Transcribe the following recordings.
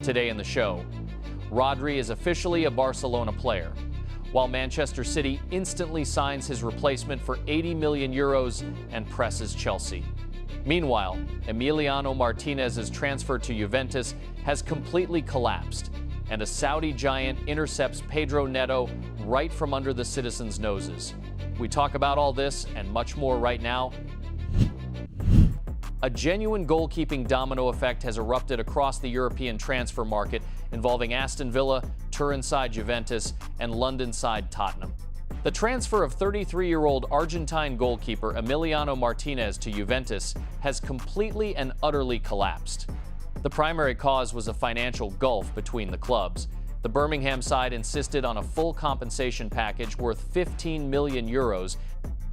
Today in the show, Rodri is officially a Barcelona player, while Manchester City instantly signs his replacement for 80 million euros and presses Chelsea. Meanwhile, Emiliano Martinez's transfer to Juventus has completely collapsed, and a Saudi giant intercepts Pedro Neto right from under the citizens' noses. We talk about all this and much more right now. A genuine goalkeeping domino effect has erupted across the European transfer market, involving Aston Villa, Turin side Juventus, and London side Tottenham. The transfer of 33-year-old Argentine goalkeeper Emiliano Martinez to Juventus has completely and utterly collapsed. The primary cause was a financial gulf between the clubs. The Birmingham side insisted on a full compensation package worth 15 million euros,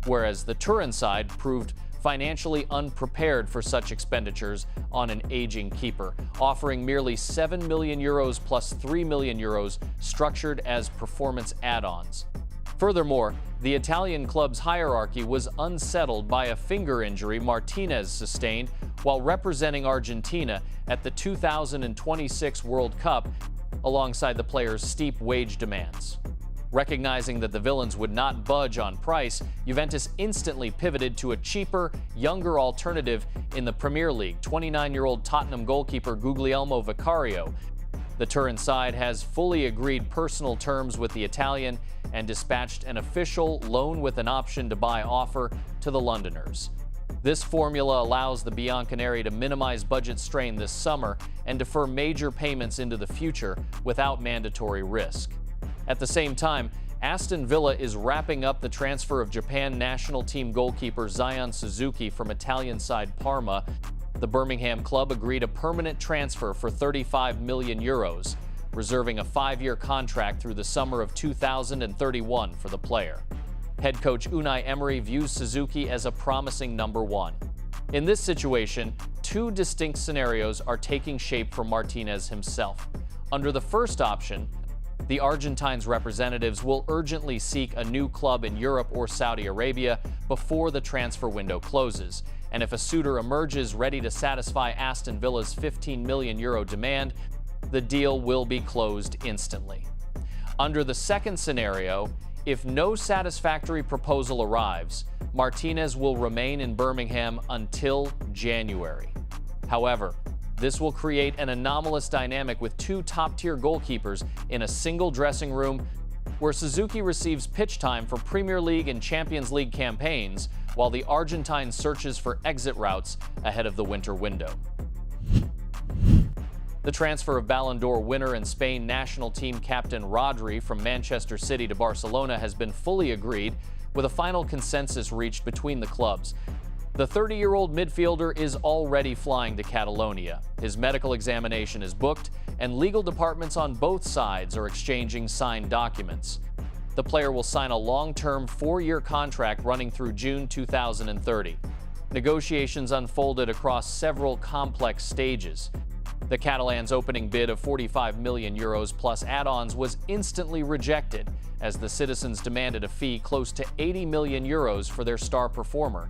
whereas the Turin side proved financially unprepared for such expenditures on an aging keeper, offering merely 7 million euros plus 3 million euros structured as performance add-ons. Furthermore, the Italian club's hierarchy was unsettled by a finger injury Martinez sustained while representing Argentina at the 2026 World Cup, alongside the player's steep wage demands. Recognizing that the villains would not budge on price, Juventus instantly pivoted to a cheaper, younger alternative in the Premier League, 29-year-old Tottenham goalkeeper 𝗗𝗢𝗄𝗅. The Turin side has fully agreed personal terms with the Italian and dispatched an official loan with an option to buy offer to the Londoners. This formula allows the Bianconeri to minimize budget strain this summer and defer major payments into the future without mandatory risk. At the same time, Aston Villa is wrapping up the transfer of Japan national team goalkeeper Zion Suzuki from Italian side Parma. The Birmingham club agreed a permanent transfer for 35 million euros, reserving a 5-year contract through the summer of 2031 for the player. Head coach Unai Emery views Suzuki as a promising number one. In this situation, two distinct scenarios are taking shape for Martinez himself. Under the first option, the Argentine's representatives will urgently seek a new club in Europe or Saudi Arabia before the transfer window closes. And if a suitor emerges ready to satisfy Aston Villa's 15 million euro demand, the deal will be closed instantly. Under the second scenario, if no satisfactory proposal arrives, Martinez will remain in Birmingham until January. However, this will create an anomalous dynamic with two top-tier goalkeepers in a single dressing room, where Suzuki receives pitch time for Premier League and Champions League campaigns, while the Argentine searches for exit routes ahead of the winter window. The transfer of Ballon d'Or winner and Spain national team captain Rodri from Manchester City to Barcelona has been fully agreed, with a final consensus reached between the clubs. The 30-year-old midfielder is already flying to Catalonia. His medical examination is booked, and legal departments on both sides are exchanging signed documents. The player will sign a long-term 4-year contract running through June 2030. Negotiations unfolded across several complex stages. The Catalans' opening bid of 45 million euros plus add-ons was instantly rejected, as the citizens demanded a fee close to 80 million euros for their star performer.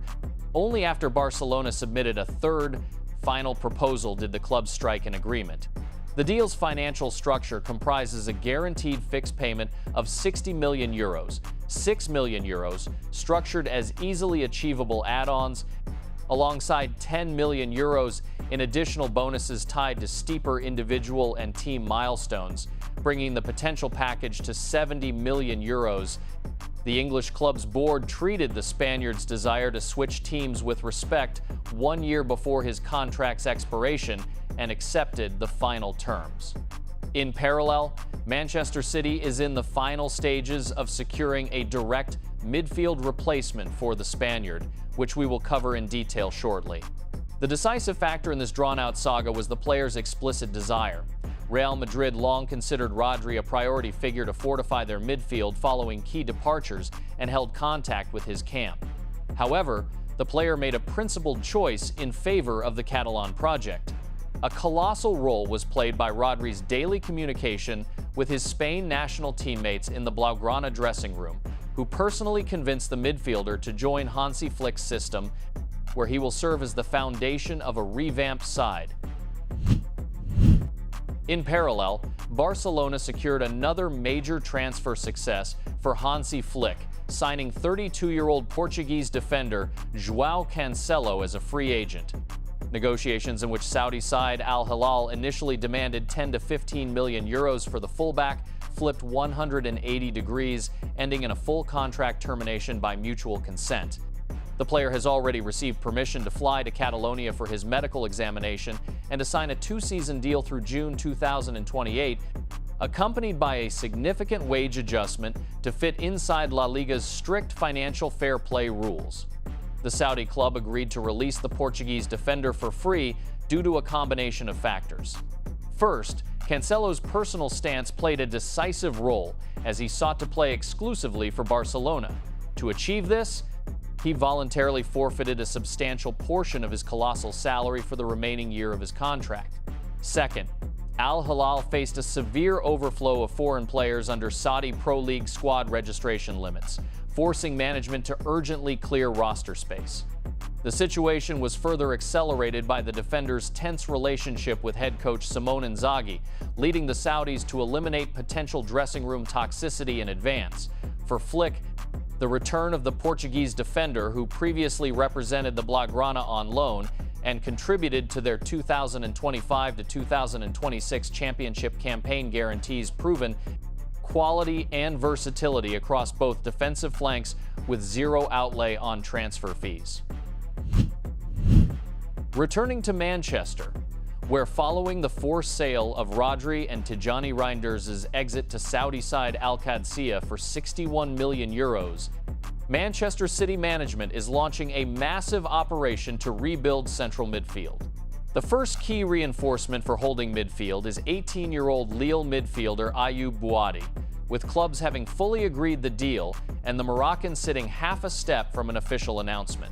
Only after Barcelona submitted a third, final proposal did the club strike an agreement. The deal's financial structure comprises a guaranteed fixed payment of 60 million euros, 6 million euros structured as easily achievable add-ons, alongside 10 million euros in additional bonuses tied to steeper individual and team milestones, bringing the potential package to 70 million euros. The English club's board treated the Spaniard's desire to switch teams with respect 1 year before his contract's expiration and accepted the final terms. In parallel, Manchester City is in the final stages of securing a direct midfield replacement for the Spaniard, which we will cover in detail shortly. The decisive factor in this drawn-out saga was the player's explicit desire. Real Madrid long considered Rodri a priority figure to fortify their midfield following key departures and held contact with his camp. However, the player made a principled choice in favor of the Catalan project. A colossal role was played by Rodri's daily communication with his Spain national teammates in the Blaugrana dressing room, who personally convinced the midfielder to join Hansi Flick's system, where he will serve as the foundation of a revamped side. In parallel, Barcelona secured another major transfer success for Hansi Flick, signing 32-year-old Portuguese defender João Cancelo as a free agent. Negotiations in which Saudi side Al-Hilal initially demanded 10 to 15 million euros for the fullback flipped 180 degrees, ending in a full contract termination by mutual consent. The player has already received permission to fly to Catalonia for his medical examination and to sign a two-season deal through June 2028, accompanied by a significant wage adjustment to fit inside La Liga's strict financial fair play rules. The Saudi club agreed to release the Portuguese defender for free due to a combination of factors. First, Cancelo's personal stance played a decisive role as he sought to play exclusively for Barcelona. To achieve this, he voluntarily forfeited a substantial portion of his colossal salary for the remaining year of his contract. Second, Al-Hilal faced a severe overflow of foreign players under Saudi Pro League squad registration limits, forcing management to urgently clear roster space. The situation was further accelerated by the defender's tense relationship with head coach Simone Inzaghi, leading the Saudis to eliminate potential dressing room toxicity in advance. For Flick, the return of the Portuguese defender, who previously represented the Blaugrana on loan and contributed to their 2025 to 2026 championship campaign, guarantees proven quality and versatility across both defensive flanks with zero outlay on transfer fees. Returning to Manchester, where following the forced sale of Rodri and 𝗗𝗘𝗔𝗟 Reinders' exit to Saudi side Al-Qadsiya for 61 million euros, Manchester City management is launching a massive operation to rebuild central midfield. The first key reinforcement for holding midfield is 18-year-old Lille midfielder Ayyoub Bouaddi, with clubs having fully agreed the deal and the Moroccan sitting half a step from an official announcement.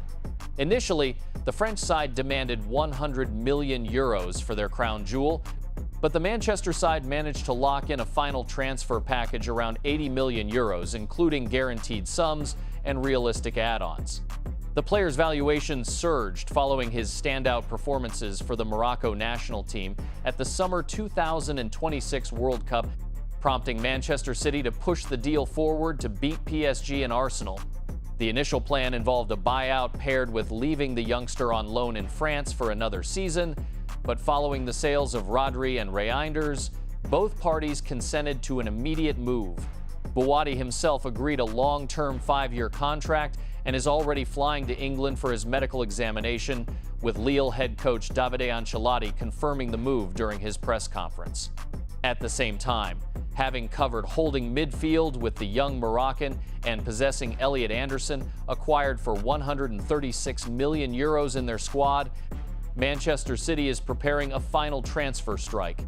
Initially, the French side demanded 100 million euros for their crown jewel, but the Manchester side managed to lock in a final transfer package around 80 million euros, including guaranteed sums and realistic add-ons. The player's valuation surged following his standout performances for the Morocco national team at the summer 2026 World Cup, prompting Manchester City to push the deal forward to beat PSG and Arsenal. The initial plan involved a buyout paired with leaving the youngster on loan in France for another season, but following the sales of Rodri and Reinders, both parties consented to an immediate move. Bouaddi himself agreed a long-term 5-year contract and is already flying to England for his medical examination, with Lille head coach Davide Ancelotti confirming the move during his press conference. At the same time, having covered holding midfield with the young Moroccan and possessing Elliot Anderson, acquired for 136 million euros in their squad, Manchester City is preparing a final transfer strike.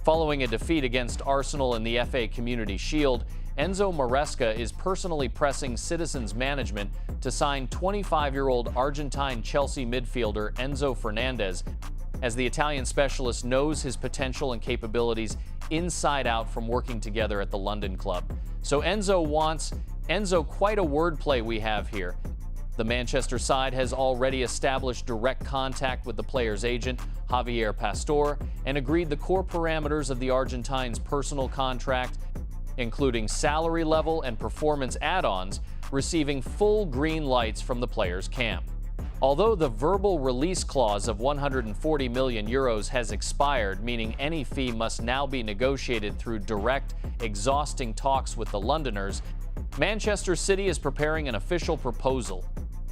Following a defeat against Arsenal in the FA Community Shield, Enzo Maresca is personally pressing Citizens management to sign 25-year-old Argentine Chelsea midfielder Enzo Fernández, as the Italian specialist knows his potential and capabilities inside out from working together at the London club. So Enzo, quite a wordplay we have here. The Manchester side has already established direct contact with the player's agent, Javier Pastor, and agreed the core parameters of the Argentine's personal contract, including salary level and performance add-ons, receiving full green lights from the player's camp. Although the verbal release clause of 140 million euros has expired, meaning any fee must now be negotiated through direct, exhausting talks with the Londoners, Manchester City is preparing an official proposal.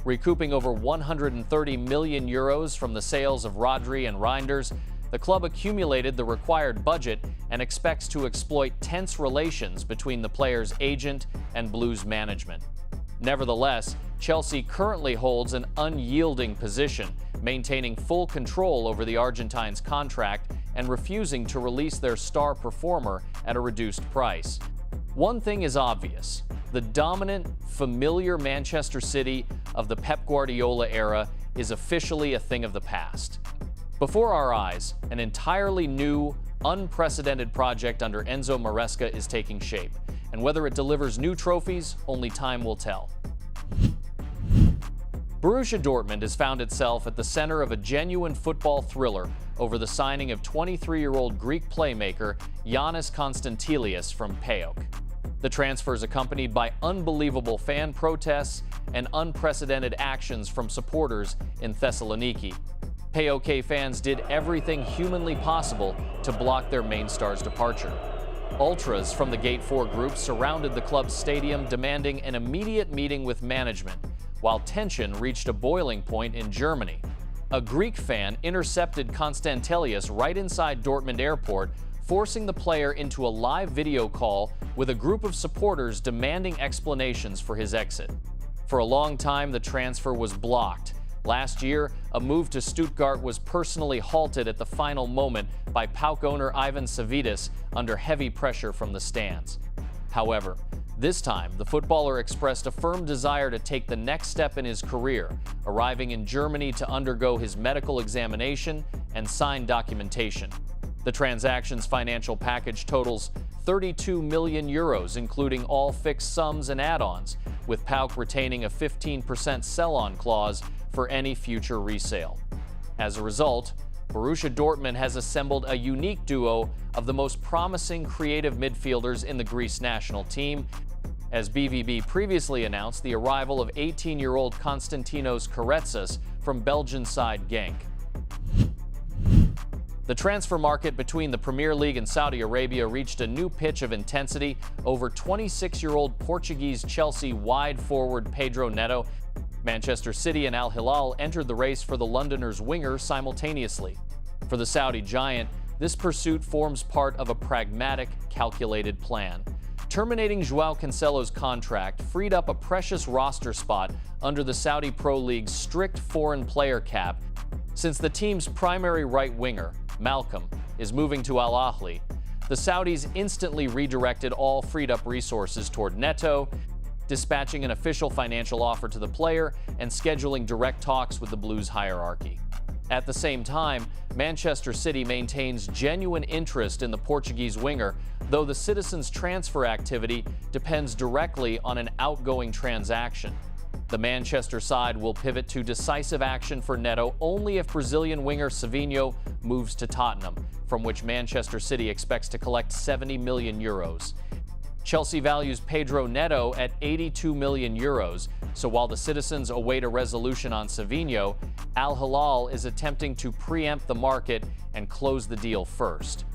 Recouping over 130 million euros from the sales of Rodri and Reinders, the club accumulated the required budget and expects to exploit tense relations between the player's agent and Blues management. Nevertheless, Chelsea currently holds an unyielding position, maintaining full control over the Argentine's contract and refusing to release their star performer at a reduced price. One thing is obvious: the dominant, familiar Manchester City of the Pep Guardiola era is officially a thing of the past. Before our eyes, an entirely new, unprecedented project under Enzo Maresca is taking shape, and whether it delivers new trophies, only time will tell. Borussia Dortmund has found itself at the center of a genuine football thriller over the signing of 23-year-old Greek playmaker Yannis Constantilius from PAOK. The transfer is accompanied by unbelievable fan protests and unprecedented actions from supporters in Thessaloniki. PAOK fans did everything humanly possible to block their main star's departure. Ultras from the Gate 4 group surrounded the club's stadium, demanding an immediate meeting with management, while tension reached a boiling point in Germany. A Greek fan intercepted Constantilius right inside Dortmund airport, forcing the player into a live video call with a group of supporters demanding explanations for his exit. For a long time, the transfer was blocked. Last year, a move to Stuttgart was personally halted at the final moment by PAOK owner Ivan Savidis under heavy pressure from the stands. However, this time, the footballer expressed a firm desire to take the next step in his career, arriving in Germany to undergo his medical examination and sign documentation. The transaction's financial package totals 32 million euros, including all fixed sums and add-ons, with PAOK retaining a 15% sell-on clause for any future resale. As a result, Borussia Dortmund has assembled a unique duo of the most promising creative midfielders in the Greece national team, as BVB previously announced the arrival of 18-year-old Konstantinos Karetsis from Belgian side Genk. The transfer market between the Premier League and Saudi Arabia reached a new pitch of intensity over 26-year-old Portuguese Chelsea wide forward Pedro Neto. Manchester City and Al-Hilal entered the race for the Londoners' winger simultaneously. For the Saudi giant, this pursuit forms part of a pragmatic, calculated plan. Terminating João Cancelo's contract freed up a precious roster spot under the Saudi Pro League's strict foreign player cap. Since the team's primary right winger, Malcolm, is moving to Al-Ahly, the Saudis instantly redirected all freed-up resources toward Neto, dispatching an official financial offer to the player and scheduling direct talks with the Blues hierarchy. At the same time, Manchester City maintains genuine interest in the Portuguese winger, though the citizens' transfer activity depends directly on an outgoing transaction. The Manchester side will pivot to decisive action for Neto only if Brazilian winger Savinho moves to Tottenham, from which Manchester City expects to collect 70 million euros. Chelsea values Pedro Neto at 82 million euros, so while the citizens await a resolution on Savinho, Al-Hilal is attempting to preempt the market and close the deal first.